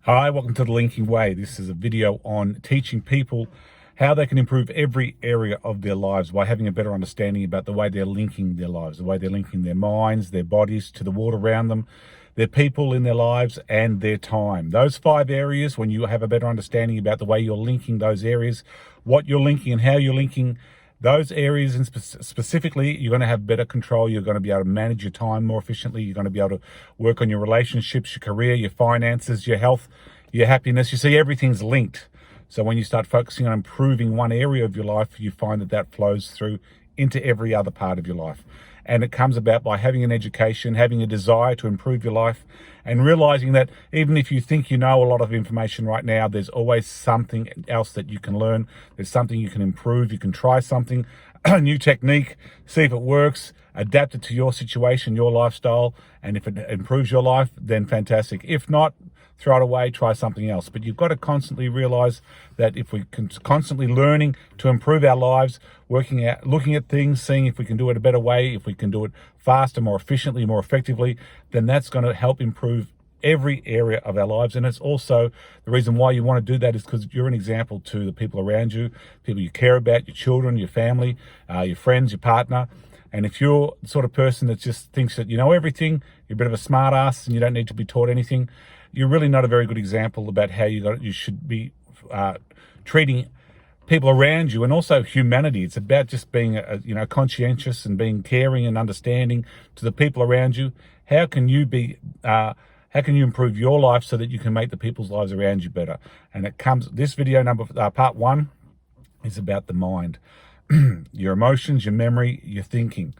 Hi, welcome to The Linking Way. This is a video on teaching people how they can improve every area of their lives by having a better understanding about the way they're linking their lives, the way they're linking their minds, their bodies to the world around them, their people in their lives, and their time. Those 5 areas, when you have a better understanding about the way you're linking those areas, what you're linking and how you're linking those areas, and specifically, you're going to have better control. You're going to be able to manage your time more efficiently. You're going to be able to work on your relationships, your career, your finances, your health, your happiness. You see, everything's linked. So when you start focusing on improving one area of your life, you find that that flows through into every other part of your life. And it comes about by having an education, having a desire to improve your life, and realizing that even if you think you know a lot of information right now, there's always something else that you can learn. There's something you can improve. You can try something, a new technique, see if it works, adapt it to your situation, your lifestyle. And if it improves your life, then fantastic. If not, throw it away, try something else. But you've got to constantly realize that if we can constantly learning to improve our lives, working out, looking at things, seeing if we can do it a better way, if we can do it faster, more efficiently, more effectively, then that's going to help improve every area of our lives. And it's also the reason why you want to do that is because you're an example to the people around you, people you care about, your children, your family, your friends, your partner. And if you're the sort of person that just thinks that you know everything, you're a bit of a smart ass and you don't need to be taught anything, you're really not a very good example about how you should be treating people around you, and also humanity. It's about just being conscientious and being caring and understanding to the people around you. How can you improve your life so that you can make the people's lives around you better? And this video part 1 is about the mind. Your emotions, your memory, your thinking.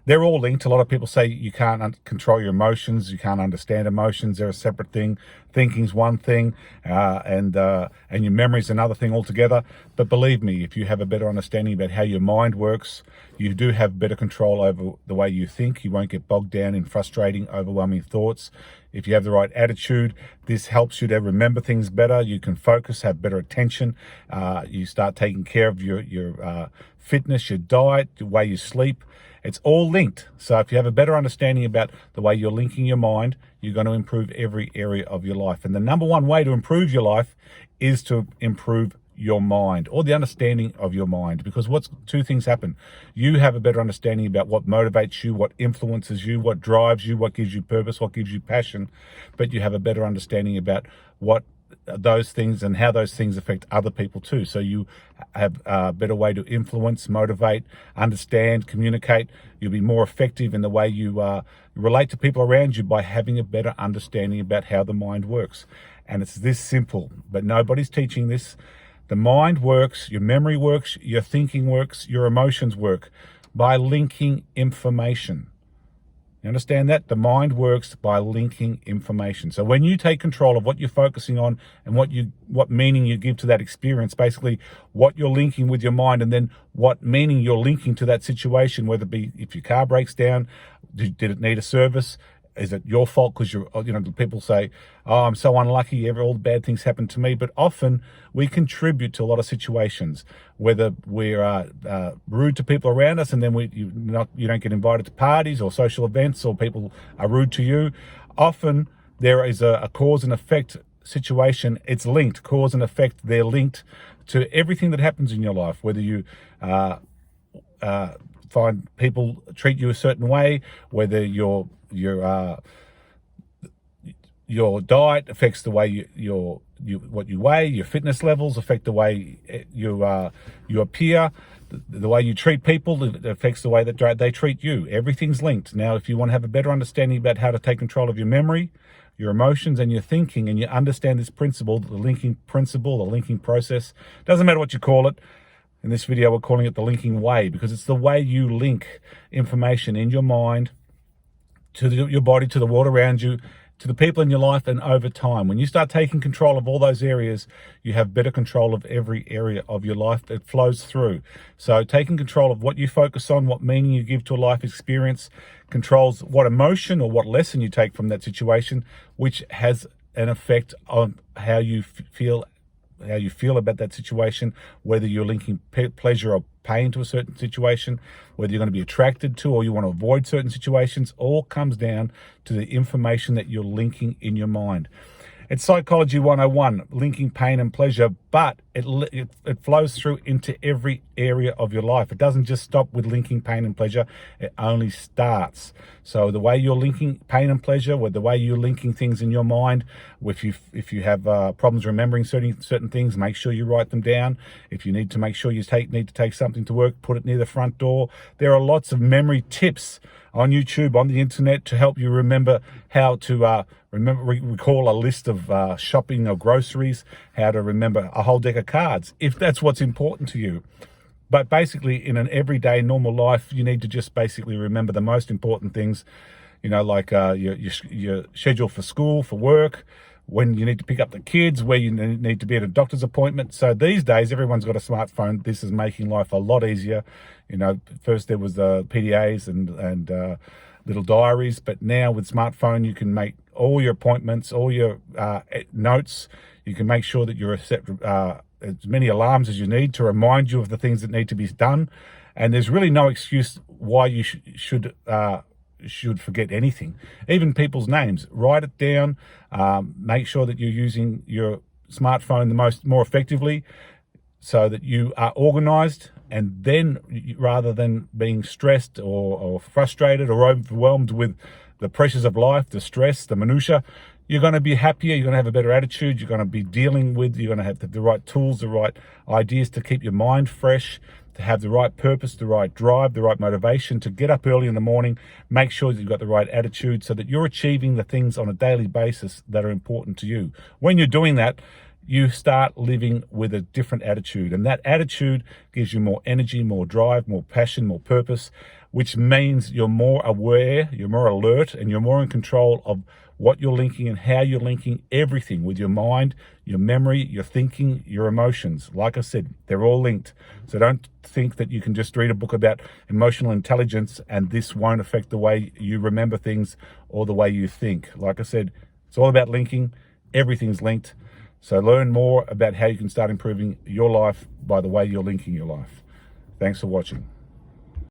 They're all linked. A lot of people say you can't control your emotions, you can't understand emotions. They're a separate thing. Thinking's one thing, and your memory's another thing altogether. But believe me, if you have a better understanding about how your mind works, you do have better control over the way you think. You won't get bogged down in frustrating, overwhelming thoughts. If you have the right attitude, this helps you to remember things better. You can focus, have better attention. You start taking care of your fitness, your diet, the way you sleep. It's all linked. So if you have a better understanding about the way you're linking your mind, you're going to improve every area of your life. And the number one way to improve your life is to improve your mind, or the understanding of your mind. Because two things happen. You have a better understanding about what motivates you, what influences you, what drives you, what gives you purpose, what gives you passion. But you have a better understanding about what those things and how those things affect other people too. So you have a better way to influence, motivate, understand, communicate. You'll be more effective in the way you relate to people around you by having a better understanding about how the mind works. And it's this simple, but nobody's teaching this. The mind works, your memory works, your thinking works, your emotions work by linking information. You understand that? The mind works by linking information. So when you take control of what you're focusing on and what meaning you give to that experience, basically what you're linking with your mind, and then what meaning you're linking to that situation, whether it be if your car breaks down, did it need a service? Is it your fault because people say, oh, I'm so unlucky, all the bad things happen to me. But often we contribute to a lot of situations, whether we're rude to people around us and then you don't get invited to parties or social events, or people are rude to you. Often there is a cause and effect situation. It's linked, cause and effect. They're linked to everything that happens in your life, whether you find people treat you a certain way, whether your diet affects the way what you weigh, your fitness levels affect the way you appear, the way you treat people, it affects the way that they treat you. Everything's linked. Now, if you want to have a better understanding about how to take control of your memory, your emotions, and your thinking, and you understand this principle, the linking principle, the linking process, doesn't matter what you call it. In this video, we're calling it the linking way, because it's the way you link information in your mind to your body, to the world around you, to the people in your life, and over time. When you start taking control of all those areas, you have better control of every area of your life. It flows through. So taking control of what you focus on, what meaning you give to a life experience, controls what emotion or what lesson you take from that situation, which has an effect on how you feel about that situation, whether you're linking pleasure or pain to a certain situation, whether you're going to be attracted to or you want to avoid certain situations, all comes down to the information that you're linking in your mind. It's Psychology 101, linking pain and pleasure, but it flows through into every area of your life. It doesn't just stop with linking pain and pleasure. It only starts. So the way you're linking pain and pleasure, with the way you're linking things in your mind, if you have problems remembering certain things, make sure you write them down. If you need to make sure you need to take something to work, put it near the front door. There are lots of memory tips on YouTube, on the internet, to help you remember how to recall a list of shopping or groceries, how to remember a whole deck of cards, if that's what's important to you. But basically, in an everyday normal life, you need to just basically remember the most important things, like your schedule for school, for work, when you need to pick up the kids, where you need to be at a doctor's appointment. So these days, everyone's got a smartphone. This is making life a lot easier. First there was the PDAs and little diaries, but now with smartphone, you can make all your appointments, all your notes. You can make sure that you set as many alarms as you need to remind you of the things that need to be done. And there's really no excuse why you should forget anything, even people's names. Write it down. Make sure that you're using your smartphone more effectively, so that you are organized. And then, rather than being stressed or frustrated or overwhelmed with the pressures of life, the stress, the minutia, you're going to be happier. You're going to have a better attitude. You're going to be you're going to have the right tools, the right ideas to keep your mind fresh, to have the right purpose, the right drive, the right motivation, to get up early in the morning. Make sure that you've got the right attitude, so that you're achieving the things on a daily basis that are important to you. When you're doing that, you start living with a different attitude, and that attitude gives you more energy, more drive, more passion, more purpose, which means you're more aware, you're more alert, and you're more in control of what you're linking and how you're linking everything with your mind, your memory, your thinking, your emotions. Like I said, they're all linked. So don't think that you can just read a book about emotional intelligence and this won't affect the way you remember things or the way you think. Like I said, it's all about linking. Everything's linked. So learn more about how you can start improving your life by the way you're linking your life. Thanks for watching.